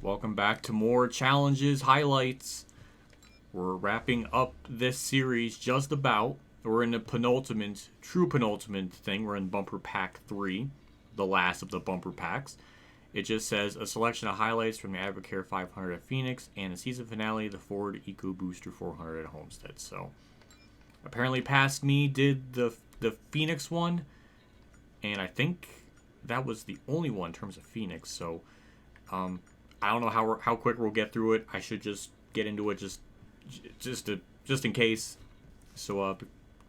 Welcome back to more challenges, highlights. We're wrapping up this series just about. We're in the true penultimate thing. We're in Bumper Pack 3, the last of the Bumper Packs. It just says a selection of highlights from the AdvoCare 500 at Phoenix and the season finale, the Ford EcoBooster 400 at Homestead. So, apparently past me did the Phoenix one, and I think that was the only one in terms of Phoenix. So, I don't know how quick we'll get through it. I should just get into it just in case. So,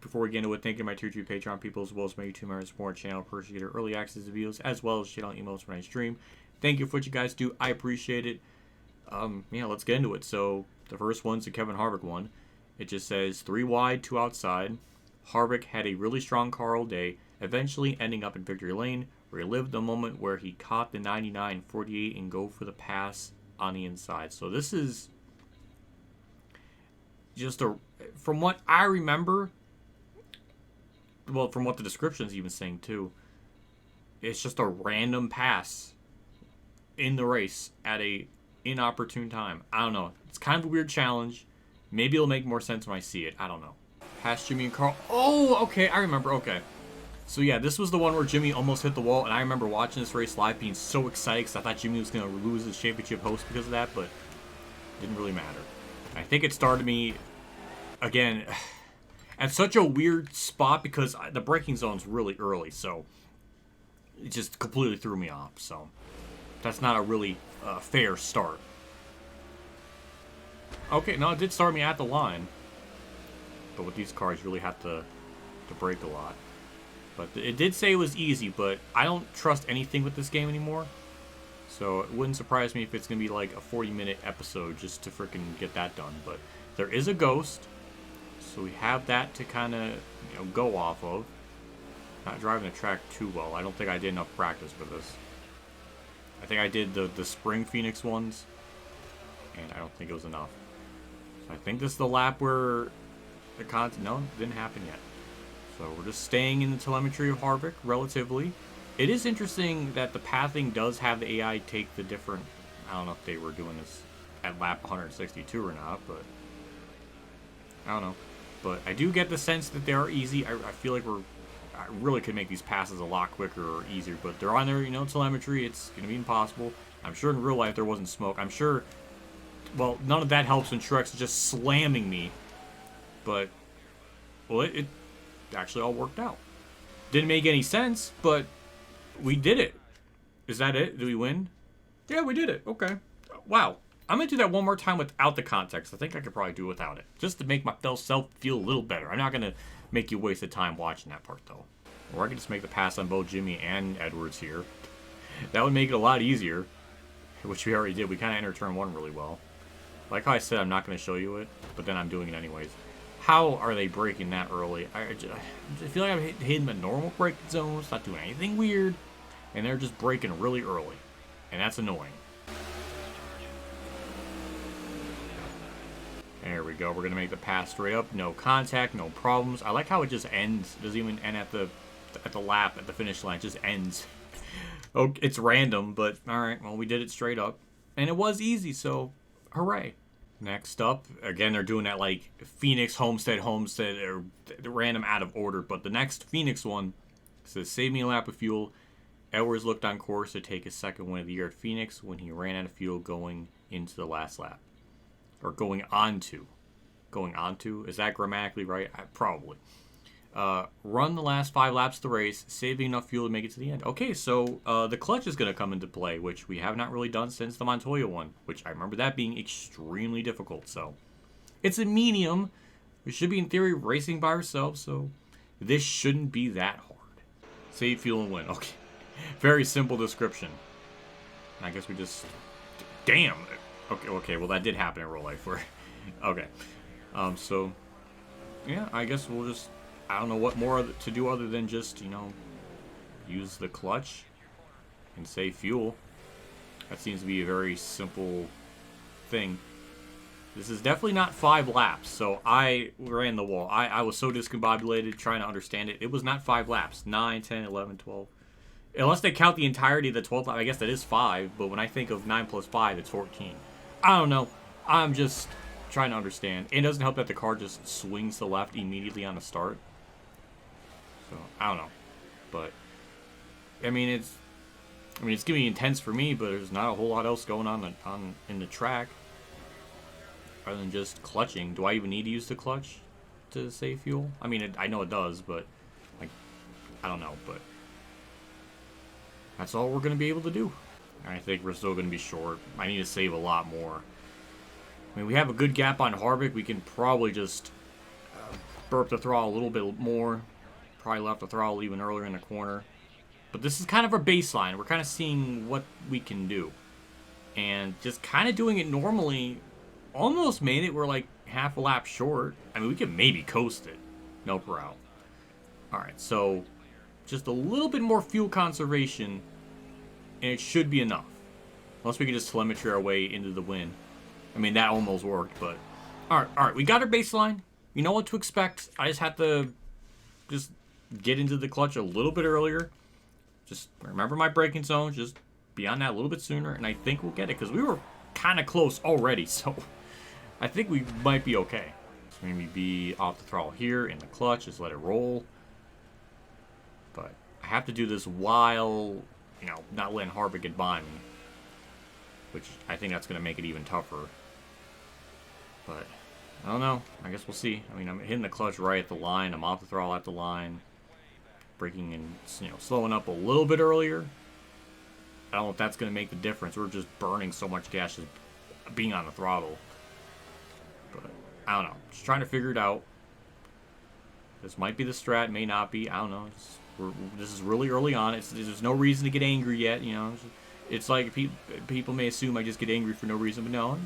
before we get into it, thank you to my Tier 2 Patreon people, as well as my YouTube members support channel. First, you get early access to videos, as well as channel emails when I stream. Thank you for what you guys do. I appreciate it. Yeah, let's get into it. So, the first one's the Kevin Harvick one. It just says, 3 wide, 2 outside. Harvick had a really strong car all day, eventually ending up in victory lane. Relived the moment where he caught the 99.48 and go for the pass on the inside. So, this is just from what I remember, well, from what the description's even saying too, it's just a random pass in the race at a inopportune time. I don't know. It's kind of a weird challenge. Maybe it'll make more sense when I see it. I don't know. Past Jimmy and Carl. Oh, okay. I remember. Okay. So yeah, this was the one where Jimmy almost hit the wall, and I remember watching this race live being so excited because I thought Jimmy was going to lose his championship host because of that, but it didn't really matter. I think it started me, again, at such a weird spot because the braking zone's really early, so it just completely threw me off. So that's not a really fair start. Okay, no, it did start me at the line, but with these cars, you really have to brake a lot. But it did say it was easy, but I don't trust anything with this game anymore. So it wouldn't surprise me if it's going to be like a 40-minute episode just to freaking get that done. But there is a ghost, so we have that to kind of go off of. Not driving the track too well. I don't think I did enough practice for this. I think I did the spring Phoenix ones, and I don't think it was enough. So I think this is the lap where no, it didn't happen yet. So we're just staying in the telemetry of Harvick, relatively. It is interesting that the pathing does have the AI take the different... I don't know if they were doing this at lap 162 or not, but... I don't know. But I do get the sense that they are easy. I feel like I really could make these passes a lot quicker or easier, but they're on their, telemetry. It's going to be impossible. I'm sure in real life there wasn't smoke. I'm sure... Well, none of that helps when Truex is just slamming me. But... Well, it actually all worked out. Didn't make any sense, but we did it. Is that it? Did we win? Yeah, we did it. Okay. Wow. I'm going to do that one more time without the context. I think I could probably do it without it. Just to make myself feel a little better. I'm not going to make you waste the time watching that part, though. Or I can just make the pass on both Jimmy and Edwards here. That would make it a lot easier. Which we already did. We kind of entered turn 1 really well. Like how I said, I'm not going to show you it. But then I'm doing it anyways. How are they braking that early? I feel like I'm hitting the normal braking zones, not doing anything weird, and they're just braking really early, and that's annoying. There we go. We're gonna make the pass straight up, no contact, no problems. I like how it just ends. It doesn't even end at the lap at the finish line. It just ends. Oh, it's random, but all right. Well, we did it straight up, and it was easy. So, hooray! Next up, again, they're doing that like Phoenix, Homestead, or random out of order. But the next Phoenix one says, save me a lap of fuel. Edwards looked on course to take his second win of the year at Phoenix when he ran out of fuel going into the last lap. Or going on to. Going on to? Is that grammatically right? Probably. Run the last 5 laps of the race, saving enough fuel to make it to the end. Okay, so the clutch is going to come into play, which we have not really done since the Montoya one, which I remember that being extremely difficult. So it's a medium. We should be, in theory, racing by ourselves, so this shouldn't be that hard. Save fuel and win. Okay. Very simple description. I guess we just... Damn! Okay, well, that did happen in real life. Okay. So, yeah, I guess we'll just... I don't know what more to do other than just, use the clutch and save fuel. That seems to be a very simple thing. This is definitely not 5 laps, so I ran the wall. I was so discombobulated trying to understand it. It was not 5 laps. 9, 10, 11, 12. Unless they count the entirety of the 12th lap, I guess that is 5, but when I think of 9 plus 5, it's 14. I don't know. I'm just trying to understand. It doesn't help that the car just swings to the left immediately on the start. So, I don't know. But, I mean, it's going to be intense for me, but there's not a whole lot else going on in the track. Other than just clutching. Do I even need to use the clutch to save fuel? I mean, I know it does, but, like, I don't know, but that's all we're going to be able to do. I think we're still going to be short. I need to save a lot more. I mean, we have a good gap on Harvick. We can probably just burp the throttle a little bit more. Probably left the throttle even earlier in the corner. But this is kind of our baseline. We're kind of seeing what we can do. And just kind of doing it normally almost made it. We're like half a lap short. I mean, we could maybe coast it. Nope, we're out. Alright, so just a little bit more fuel conservation, and it should be enough. Unless we can just telemetry our way into the win. I mean, that almost worked, but alright, we got our baseline. You know what to expect. I just have to just get into the clutch a little bit earlier. Just remember my braking zone. Just be on that a little bit sooner, and I think we'll get it, because we were kind of close already, so I think we might be okay. So maybe be off the throttle here in the clutch, just let it roll. But I have to do this while, you know, not letting Harvick get by me. Which I think that's going to make it even tougher. But I don't know. I guess we'll see. I mean, I'm hitting the clutch right at the line. I'm off the throttle at the line. Braking and, you know, slowing up a little bit earlier. I don't know if that's going to make the difference. We're just burning so much gas just being on the throttle. But I don't know. Just trying to figure it out. This might be the strat, may not be. I don't know. This is really early on. There's no reason to get angry yet. You know, it's like people may assume I just get angry for no reason, but no.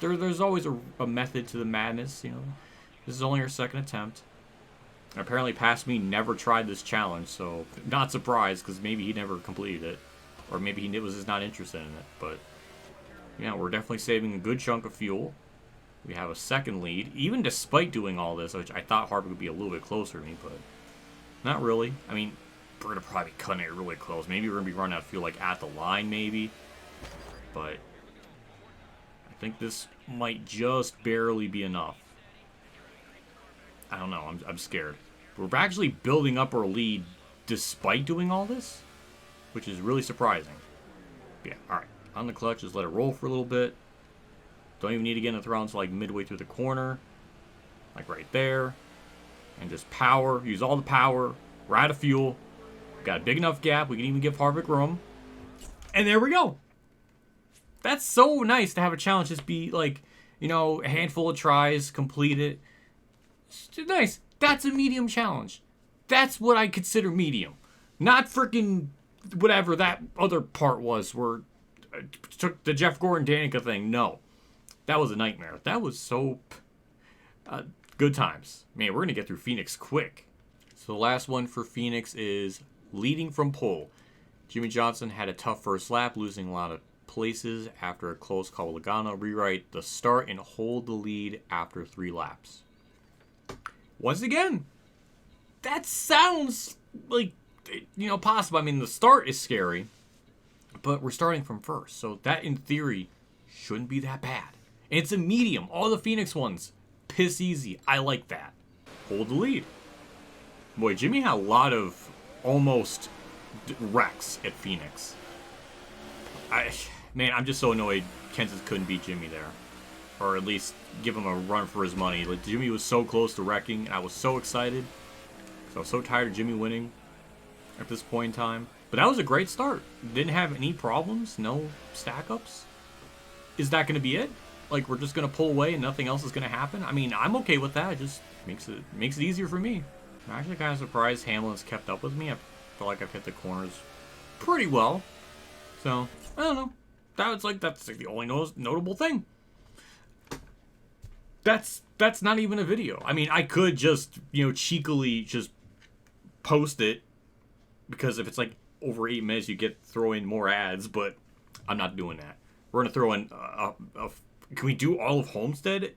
There's always a method to the madness. You know, this is only our second attempt. Apparently, past me never tried this challenge, so not surprised because maybe he never completed it, or maybe he was just not interested in it. But yeah, we're definitely saving a good chunk of fuel. We have a second lead, even despite doing all this, which I thought Harvick would be a little bit closer to me, but not really. I mean, we're going to probably be cutting it really close. Maybe we're going to be running out of fuel, like, at the line, maybe. But I think this might just barely be enough. I don't know. I'm scared. We're actually building up our lead despite doing all this, which is really surprising. Yeah, alright. On the clutch, just let it roll for a little bit. Don't even need to get in the throttle until, like, midway through the corner. Like, right there. And just power. Use all the power. We're out of fuel. Got a big enough gap. We can even give Harvick room. And there we go. That's so nice to have a challenge just be, like, you know, a handful of tries, complete it. It's nice. That's a medium challenge. That's what I consider medium. Not freaking whatever that other part was where took the Jeff Gordon Danica thing. No. That was a nightmare. That was so good times. Man, we're going to get through Phoenix quick. So the last one for Phoenix is leading from pole. Jimmy Johnson had a tough first lap, losing a lot of places after a close call with Logano. Rewrite the start and hold the lead after 3 laps. Once again, that sounds like, you know, possible. I mean, the start is scary, but we're starting from first. So that, in theory, shouldn't be that bad. And it's a medium. All the Phoenix ones, piss easy. I like that. Hold the lead. Boy, Jimmy had a lot of almost wrecks at Phoenix. Man, I'm just so annoyed Kenseth couldn't beat Jimmy there. Or at least give him a run for his money. Like, Jimmy was so close to wrecking, and I was so excited. Because I was so tired of Jimmy winning at this point in time. But that was a great start. Didn't have any problems, no stack-ups. Is that going to be it? Like, we're just going to pull away and nothing else is going to happen? I mean, I'm okay with that. It just makes it easier for me. I'm actually kind of surprised Hamlin's kept up with me. I feel like I've hit the corners pretty well. So, I don't know. That's like the only notable thing. That's not even a video. I mean, I could just, you know, cheekily just post it. Because if it's like over 8 minutes, you throw in more ads. But I'm not doing that. We're going to throw in can we do all of Homestead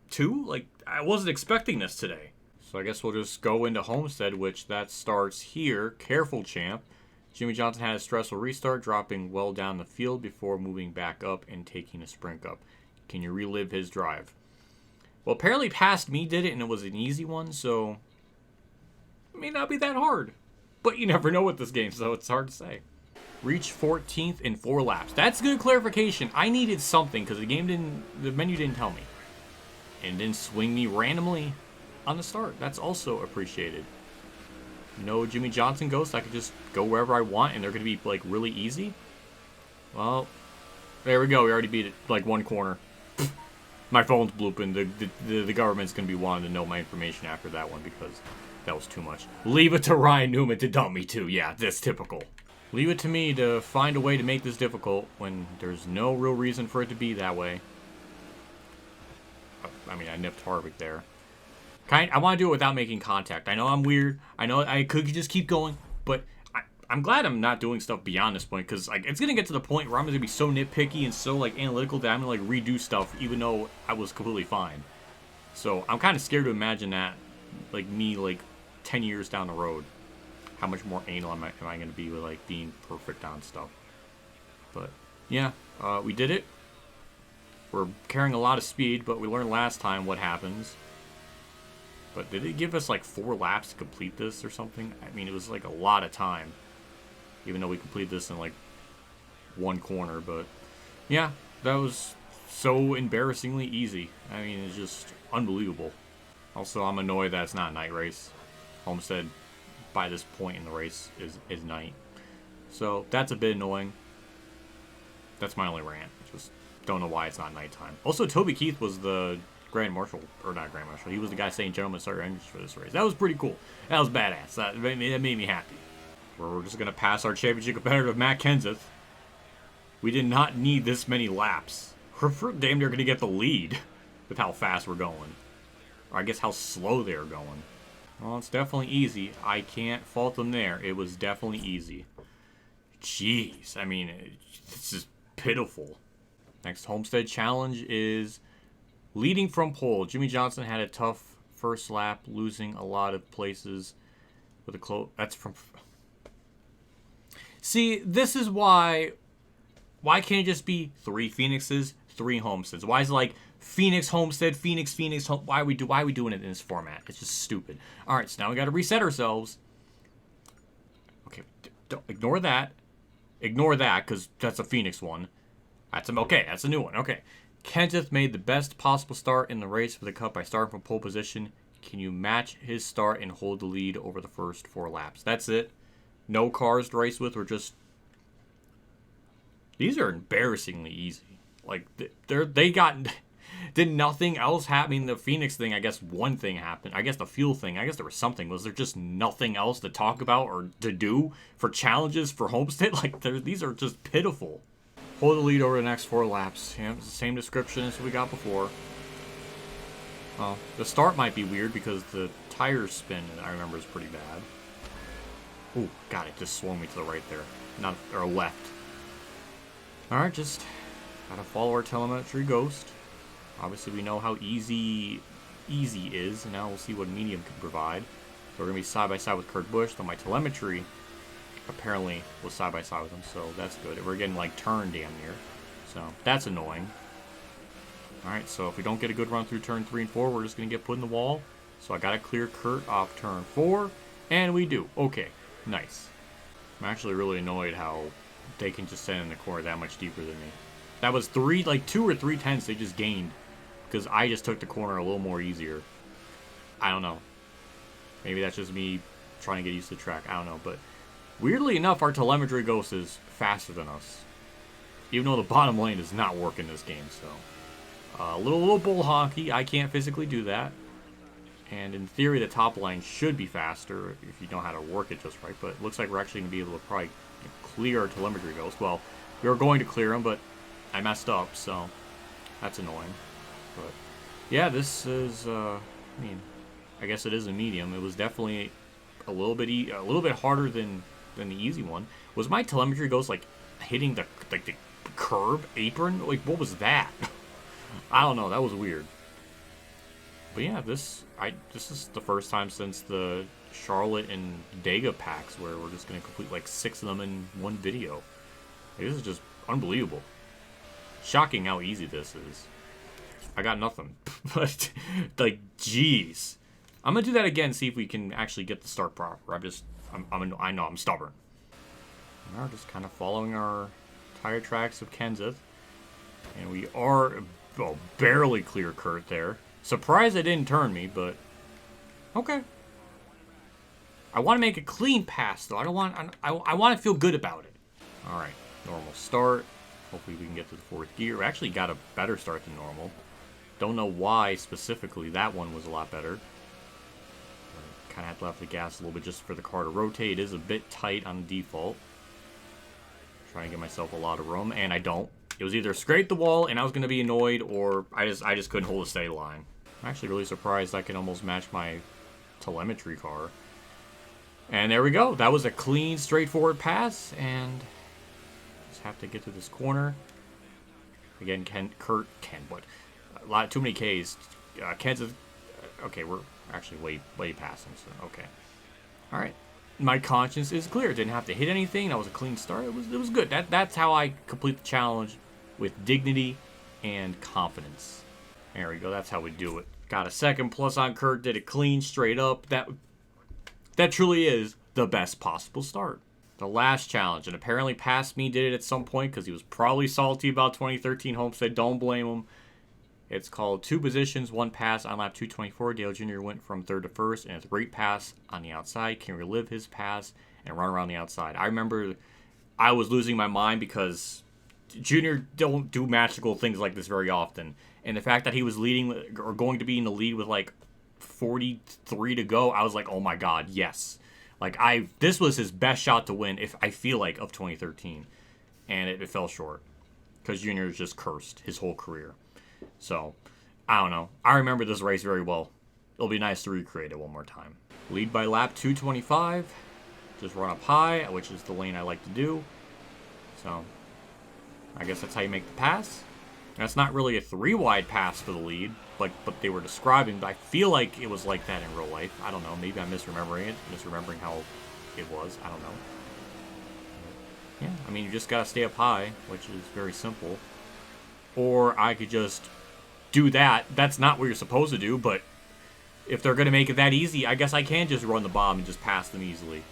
too? Like, I wasn't expecting this today. So I guess we'll just go into Homestead, which that starts here. Careful, champ. Jimmy Johnson had a stressful restart, dropping well down the field before moving back up and taking a sprint up. Can you relive his drive? Well, apparently Past Me did it, and it was an easy one, so it may not be that hard. But you never know with this game, so it's hard to say. Reach 14th in 4 laps. That's good clarification. I needed something because the menu didn't tell me. And didn't swing me randomly on the start. That's also appreciated. No Jimmy Johnson ghost. I could just go wherever I want and they're going to be like really easy. Well, there we go. We already beat it like 1 corner. My phone's blooping. The government's going to be wanting to know my information after that one because that was too much. Leave it to Ryan Newman to dump me too. Yeah, that's typical. Leave it to me to find a way to make this difficult when there's no real reason for it to be that way. I mean, I nipped Harvick there. I want to do it without making contact. I know I'm weird. I know I could just keep going, but I'm glad I'm not doing stuff beyond this point because like it's gonna get to the point where I'm gonna be so nitpicky and so like analytical that I'm gonna like redo stuff even though I was completely fine. So I'm kind of scared to imagine that, like me like 10 years down the road. How much more anal am I going to be with like being perfect on stuff? But yeah, we did it. We're carrying a lot of speed, but we learned last time what happens. But did it give us like 4 laps to complete this or something? I mean, it was like a lot of time, even though we completed this in like 1 corner. But yeah, that was so embarrassingly easy. I mean, it's just unbelievable. Also, I'm annoyed that it's not a night race. Homestead, by this point in the race, is night. So that's a bit annoying. That's my only rant. Just don't know why it's not nighttime. Also, Toby Keith was the Grand Marshal, or not Grand Marshal. He was the guy saying, "Gentlemen, start your engines for this race." That was pretty cool. That was badass. That made me happy. We're just going to pass our championship competitor of Matt Kenseth. We did not need this many laps. We're damn near going to get the lead with how fast we're going. Or I guess how slow they're going. Well, it's definitely easy. I can't fault them there. It was definitely easy. Jeez. I mean, this is pitiful. Next Homestead challenge is leading from pole. Jimmy Johnson had a tough first lap, losing a lot of places with a close. That's from. See, this is why. Why can't it just be 3 Phoenixes, 3 Homesteads? Why is it like Phoenix, Homestead, Phoenix, Phoenix? Why are we doing it in this format? It's just stupid. All right, so now we got to reset ourselves. Okay, don't ignore that. Ignore that because that's a Phoenix one. That's a new one. Okay. Kenseth made the best possible start in the race for the Cup by starting from pole position. Can you match his start and hold the lead over the first 4 laps? That's it. No cars to race with. We're just. These are embarrassingly easy. Like they got. Did nothing else happen? I mean, the Phoenix thing, I guess one thing happened. I guess the fuel thing, I guess there was something. Was there just nothing else to talk about or to do for challenges for Homestead? Like, these are just pitiful. Hold the lead over the next 4 laps. Yeah, it's the same description as we got before. Well, the start might be weird because the tire spin, I remember, is pretty bad. Ooh, God, it just swung me to the right there. Or left. Alright, just gotta follow our telemetry ghost. Obviously, we know how easy is, and now we'll see what medium can provide. So we're going to be side-by-side with Kurt Busch, though my telemetry apparently was side-by-side with him, so that's good. We're getting, like, turned damn near, so that's annoying. Alright, so if we don't get a good run through turn 3 and 4, we're just going to get put in the wall. So I got to clear Kurt off turn 4, and we do. Okay, nice. I'm actually really annoyed how they can just send in the corner that much deeper than me. That was 2 or 3 tenths they just gained. Because I just took the corner a little more easier. I don't know. Maybe that's just me trying to get used to the track. I don't know. But weirdly enough, our telemetry ghost is faster than us. Even though the bottom lane does not work in this game. So a little bull honky. I can't physically do that. And in theory, the top line should be faster if you know how to work it just right. But it looks like we're actually going to be able to probably clear our telemetry ghost. Well, we were going to clear them, but I messed up. So that's annoying. But yeah, this is. I mean, I guess it is a medium. It was definitely a little bit harder than the easy one. Was my telemetry ghost like hitting the curb apron? Like, what was that? I don't know. That was weird. But yeah, this is the first time since the Charlotte and Dega packs where we're just gonna complete like 6 of them in one video. Like, this is just unbelievable. Shocking how easy this is. I got nothing, but like, jeez. I'm gonna do that again, see if we can actually get the start proper. I know I'm stubborn. We're just kind of following our tire tracks of Kenseth, and we are barely clear Kurt there. Surprised it didn't turn me, but okay. I want to make a clean pass though. I don't want. I want to feel good about it. All right, normal start. Hopefully we can get to the 4th gear. We actually got a better start than normal. Don't know why specifically that one was a lot better. Kind of had to left the gas a little bit just for the car to rotate. It is a bit tight on default. Trying to get myself a lot of room, and I don't. It was either scrape the wall and I was going to be annoyed, or I just couldn't hold a steady line. I'm actually really surprised I can almost match my telemetry car. And there we go. That was a clean, straightforward pass, and just have to get to this corner. Again, Kurt, what? A lot, too many Ks. Kenseth, okay, we're actually way past him, so okay. All right. My conscience is clear. Didn't have to hit anything. That was a clean start. It was good. That's how I complete the challenge, with dignity and confidence. There we go. That's how we do it. Got a 2nd plus on Kurt. Did it clean, straight up. That truly is the best possible start. The last challenge, and apparently past me did it at some point because he was probably salty about 2013 Homestead. Don't blame him. It's called 2 positions, 1 pass on lap 224. Dale Jr. went from 3rd to 1st, and it's a great pass on the outside. Can relive his pass and run around the outside. I remember I was losing my mind because Jr. don't do magical things like this very often. And the fact that he was leading, or going to be in the lead with like 43 to go, I was like, oh my god, yes. Like, this was his best shot to win, if I feel like, of 2013. And it fell short. Because Jr. is just cursed his whole career. So, I don't know. I remember this race very well. It'll be nice to recreate it one more time. Lead by lap 225. Just run up high, which is the lane I like to do. So, I guess that's how you make the pass. That's not really a 3-wide pass for the lead, but they were describing, but I feel like it was like that in real life. I don't know. Maybe I'm misremembering how it was. I don't know. Yeah, I mean, you just got to stay up high, which is very simple. Or I could just do that. That's not what you're supposed to do, but if they're going to make it that easy, I guess I can just run the bomb and just pass them easily.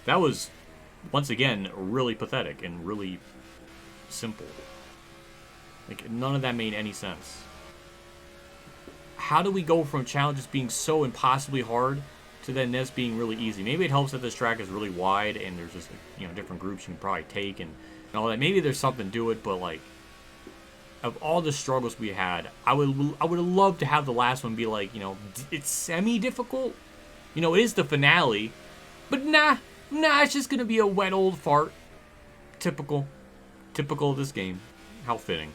That was, once again, really pathetic and really simple. Like, none of that made any sense. How do we go from challenges being so impossibly hard to then this being really easy? Maybe it helps that this track is really wide and there's just, different groups you can probably take and all that. Maybe there's something to it, but like, of all the struggles we had, I would have loved to have the last one be like, it's semi-difficult. It is the finale, but nah, it's just gonna be a wet old fart. Typical of this game. How fitting.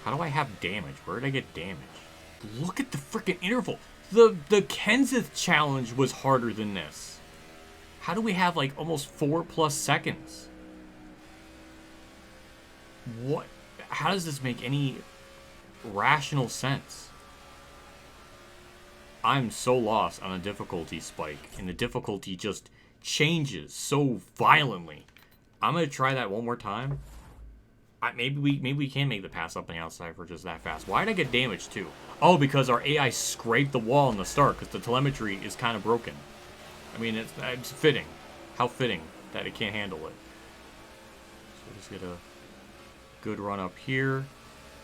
How do I have damage? Where did I get damage? Look at the freaking interval. The Kenseth challenge was harder than this. How do we have like almost 4+ seconds? What? How does this make any rational sense? I'm so lost on a difficulty spike, and the difficulty just changes so violently. I'm gonna try that one more time. Maybe we can make the pass up on the outside for just that fast. Why did I get damaged too? Oh, because our AI scraped the wall in the start because the telemetry is kind of broken. I mean, it's fitting. How fitting that it can't handle it. So we'll just get a good run up here.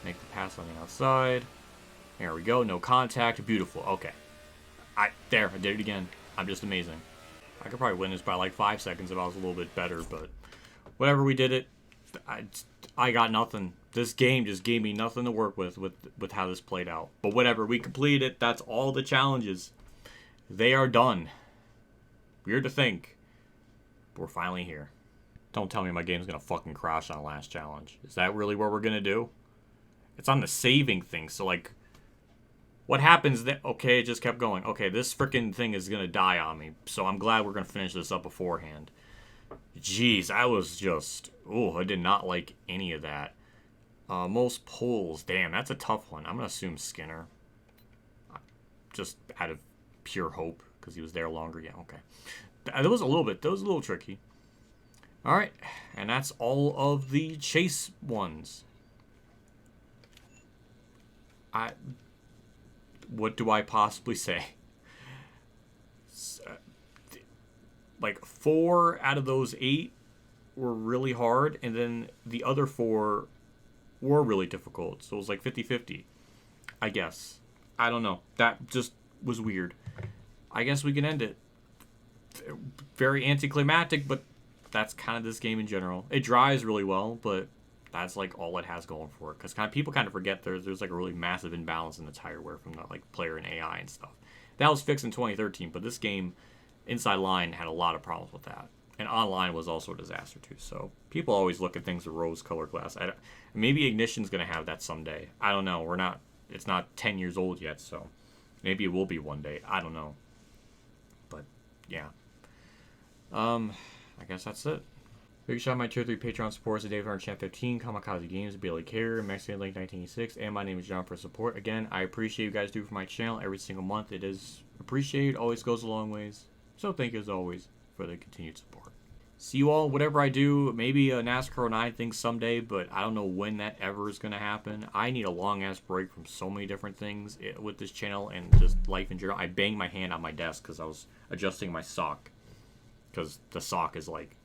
Make the pass on the outside. There we go. No contact. Beautiful. Okay. I did it again. I'm just amazing. I could probably win this by like 5 seconds if I was a little bit better, but whatever, we did it. I got nothing. This game just gave me nothing to work with how this played out. But whatever, we completed it. That's all the challenges. They are done. Weird to think, but we're finally here. Don't tell me my game's gonna fucking crash on the last challenge. Is that really what we're gonna do? It's on the saving thing, so like, what happens then? Okay, it just kept going. Okay, this freaking thing is gonna die on me, so I'm glad we're gonna finish this up beforehand. Jeez, I was just... I did not like any of that. Most pulls. Damn, that's a tough one. I'm going to assume Skinner. just out of pure hope because he was there longer. Yeah, okay. That was a little tricky. All right, and that's all of the chase ones. What do I possibly say? Like 4 out of those 8 were really hard, and then the other 4 were really difficult. So it was like 50-50, I guess. I don't know. That just was weird. I guess we can end it. Very anticlimactic, but that's kind of this game in general. It drives really well, but that's like all it has going for it. Because people kind of forget there's like a really massive imbalance in the tire wear from the like player and AI and stuff. That was fixed in 2013, but this game, inside line, had a lot of problems with that. And online was also a disaster too. So people always look at things with rose-colored glass. Maybe Ignition's gonna have that someday. I don't know. It's not 10 years old yet, so maybe it will be one day. I don't know. But yeah. I guess that's it. Big shout out my tier 3 Patreon supporters today for Champ 15, Kamikazegames, Bailey Care, Mexican Link 1986, and my name is John for support. Again, I appreciate you guys do for my channel every single month. It is appreciated, always goes a long ways. So thank you as always for the continued support. See you all, whatever I do, maybe a NASCAR 9 thing someday, but I don't know when that ever is going to happen. I need a long-ass break from so many different things with this channel and just life in general. I banged my hand on my desk because I was adjusting my sock. Because the sock is like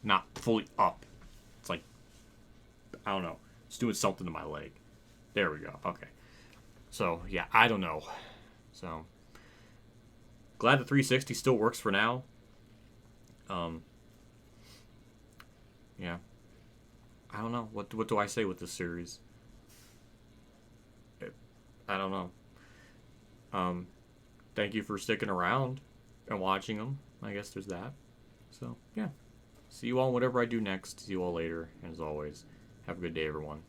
not fully up. It's like, I don't know. It's doing something to my leg. There we go. Okay. So, yeah, I don't know. So, glad the 360 still works for now. Yeah. I don't know. What do I say with this series? I don't know. Thank you for sticking around and watching them. I guess there's that. So, yeah. See you all whatever I do next. See you all later. And as always, have a good day, everyone.